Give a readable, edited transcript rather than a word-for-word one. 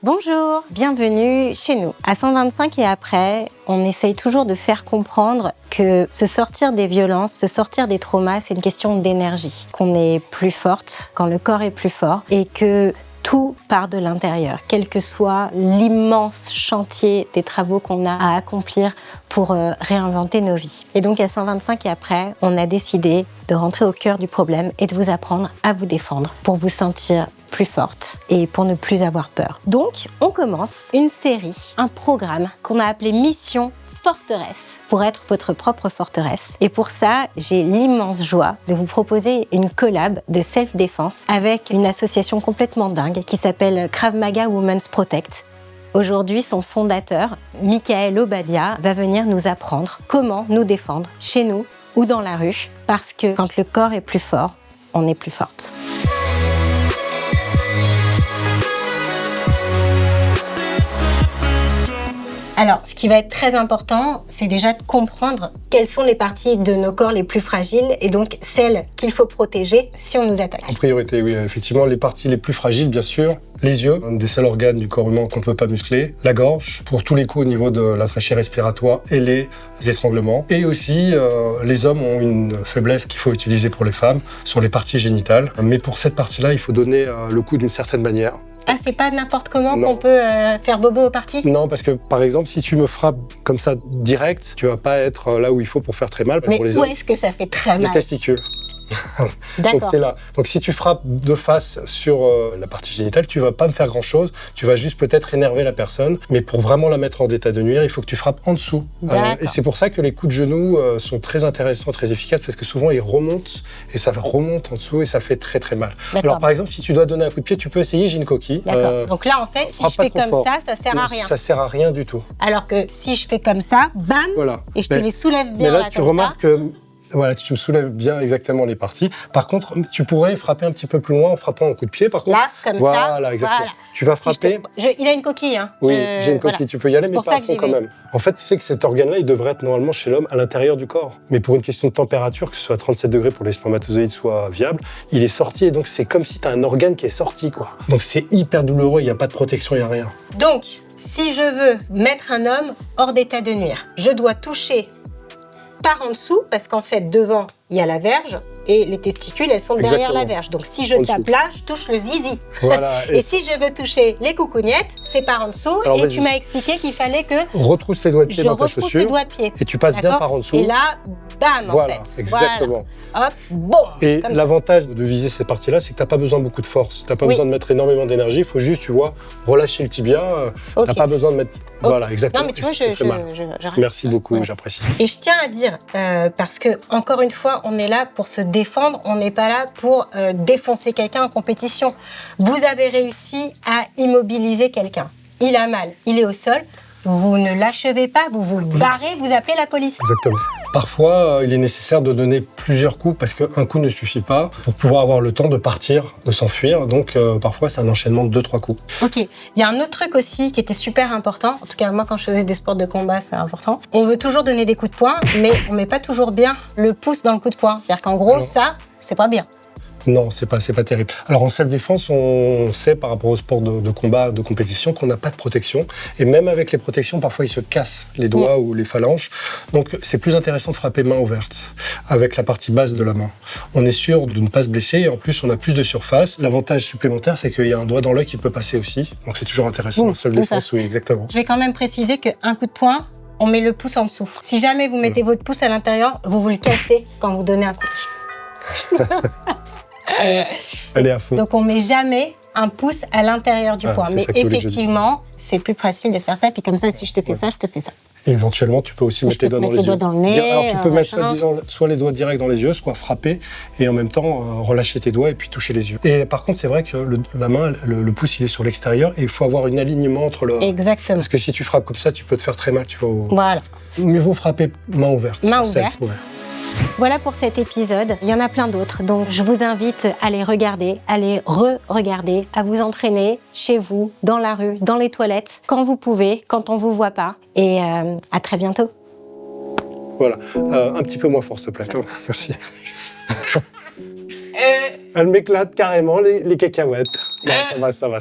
Bonjour, bienvenue chez nous. À 125 et après, on essaye toujours de faire comprendre que se sortir des violences, se sortir des traumas, c'est une question d'énergie. Qu'on est plus forte quand le corps est plus fort et que tout part de l'intérieur, quel que soit l'immense chantier des travaux qu'on a à accomplir pour réinventer nos vies. Et donc à 125 et après, on a décidé de rentrer au cœur du problème et de vous apprendre à vous défendre pour vous sentir plus forte et pour ne plus avoir peur. Donc, on commence une série, un programme qu'on a appelé Mission Forteresse, pour être votre propre forteresse. Et pour ça, j'ai l'immense joie de vous proposer une collab de self-défense avec une association complètement dingue qui s'appelle Krav Maga Women's Protect. Aujourd'hui, son fondateur, Michael Obadia, va venir nous apprendre comment nous défendre chez nous ou dans la rue, parce que quand le corps est plus fort, on est plus forte. Alors, ce qui va être très important, c'est déjà de comprendre quelles sont les parties de nos corps les plus fragiles et donc celles qu'il faut protéger si on nous attaque. En priorité, oui, effectivement, les parties les plus fragiles, bien sûr, les yeux, un des seuls organes du corps humain qu'on ne peut pas muscler, la gorge, pour tous les coups au niveau de la trachée respiratoire et les étranglements. Et aussi, les hommes ont une faiblesse qu'il faut utiliser pour les femmes sur les parties génitales. Mais pour cette partie-là, il faut donner le coup d'une certaine manière. Ah, c'est pas n'importe comment qu'on peut faire bobo aux parties ? Non, parce que par exemple, si tu me frappes comme ça direct, tu vas pas être là où il faut pour faire très mal. Mais pour les où hommes, est-ce que ça fait très mal ? les testicules. D'accord. Donc c'est là. Donc si tu frappes de face sur la partie génitale, tu vas pas me faire grand-chose. Tu vas juste peut-être énerver la personne. Mais pour vraiment la mettre hors d'état de nuire, il faut que tu frappes en dessous. Et c'est pour ça que les coups de genoux sont très intéressants, très efficaces, parce que souvent ils remontent et ça remonte en dessous et ça fait très très mal. D'accord. Alors par exemple, si tu dois donner un coup de pied, tu peux essayer. J'ai une coquille. D'accord. Donc là, en fait, si je fais comme ça sert à rien. Ça sert à rien du tout. Alors que si je fais comme ça, bam, Voilà. et je te les soulève bien mais là, là, tu comme remarques ça. que voilà, tu me soulèves bien exactement les parties. Par contre, tu pourrais frapper un petit peu plus loin en frappant un coup de pied. Par contre, Là, comme voilà, ça. Voilà, exactement. Voilà. Tu vas Si frapper. il a une coquille, hein. Oui, j'ai une coquille, voilà. tu peux y aller, C'est mais pour pas ça à que fond j'y quand vais. même. En fait, tu sais que cet organe-là, il devrait être normalement chez l'homme à l'intérieur du corps. Mais pour une question de température, que ce soit 37 degrés pour les spermatozoïdes soit viable, il est sorti et donc c'est comme si tu as un organe qui est sorti, quoi. Donc c'est hyper douloureux, il n'y a pas de protection, il n'y a rien. Donc, si je veux mettre un homme hors d'état de nuire, je dois toucher par en dessous, parce qu'en fait, devant, il y a la verge, et les testicules, elles sont derrière la verge. Donc, si je tape là, je touche le zizi. Voilà. Et si je veux toucher les coucougnettes, c'est par en dessous. Alors, et vas-y. tu m'as expliqué qu'il fallait que Retrousse tes doigts de pied je dans ta retrousse chaussure. les doigts de pied. Et tu passes bien D'accord ? par en dessous. Et là, bam, Voilà, en fait. exactement. Voilà. Hop, boum. Et comme ça. l'avantage de viser cette partie-là, c'est que tu n'as pas besoin de beaucoup de force. Tu n'as pas Oui. besoin de mettre énormément d'énergie. Il faut juste, tu vois, relâcher le tibia. Tu Ok. n'as pas besoin de mettre... Voilà, exactement. Non, mais tu vois, j'arrête. Merci beaucoup, Ouais. j'apprécie. Et je tiens à dire, parce que encore une fois, on est là pour se défendre, on n'est pas là pour défoncer quelqu'un en compétition. Vous avez réussi à immobiliser quelqu'un. Il a mal, il est au sol. Vous ne l'achevez pas, vous vous barrez, vous appelez la police. Exactement. Parfois, il est nécessaire de donner plusieurs coups parce qu'un coup ne suffit pas pour pouvoir avoir le temps de partir, de s'enfuir. Donc, parfois, c'est un enchaînement de 2-3 coups. Ok, il y a un autre truc aussi qui était super important. En tout cas, moi, quand je faisais des sports de combat, c'est important. On veut toujours donner des coups de poing, mais on met pas toujours bien le pouce dans le coup de poing. C'est-à-dire qu'en gros, ça, c'est pas bien. Non, c'est pas terrible. Alors en self-défense, on sait par rapport au sport de combat, de compétition, qu'on n'a pas de protection. Et même avec les protections, parfois ils se cassent les doigts ou les phalanges. Donc c'est plus intéressant de frapper main ouverte, avec la partie basse de la main. On est sûr de ne pas se blesser et en plus on a plus de surface. L'avantage supplémentaire, c'est qu'il y a un doigt dans l'œil qui peut passer aussi. Donc c'est toujours intéressant. En self-défense, oui, exactement. Je vais quand même préciser qu'un coup de poing, on met le pouce en dessous. Si jamais vous mettez votre pouce à l'intérieur, vous le cassez quand vous donnez un coup. Elle est à fond. Donc on met jamais un pouce à l'intérieur du poing. Mais effectivement, c'est plus facile de faire ça. Puis comme ça, si je te fais ça, je te fais ça. Et éventuellement, tu peux aussi mettre les doigts dans les yeux. Dans le nez, alors tu peux mettre soit les doigts directs dans les yeux, soit frapper et en même temps relâcher tes doigts et puis toucher les yeux. Et par contre, c'est vrai que la main, le pouce, il est sur l'extérieur et il faut avoir un alignement entre le. Exactement. Parce que si tu frappes comme ça, tu peux te faire très mal. Tu vois. Voilà. Mieux vaut frapper main ouverte. Main ouverte. Voilà pour cet épisode. Il y en a plein d'autres. Donc, je vous invite à les regarder, à les re-regarder, à vous entraîner chez vous, dans la rue, dans les toilettes, quand vous pouvez, quand on vous voit pas. Et à très bientôt. Voilà. Un petit peu moins fort, s'il te plaît. Merci. Elle m'éclate carrément les cacahuètes. Non, ça va.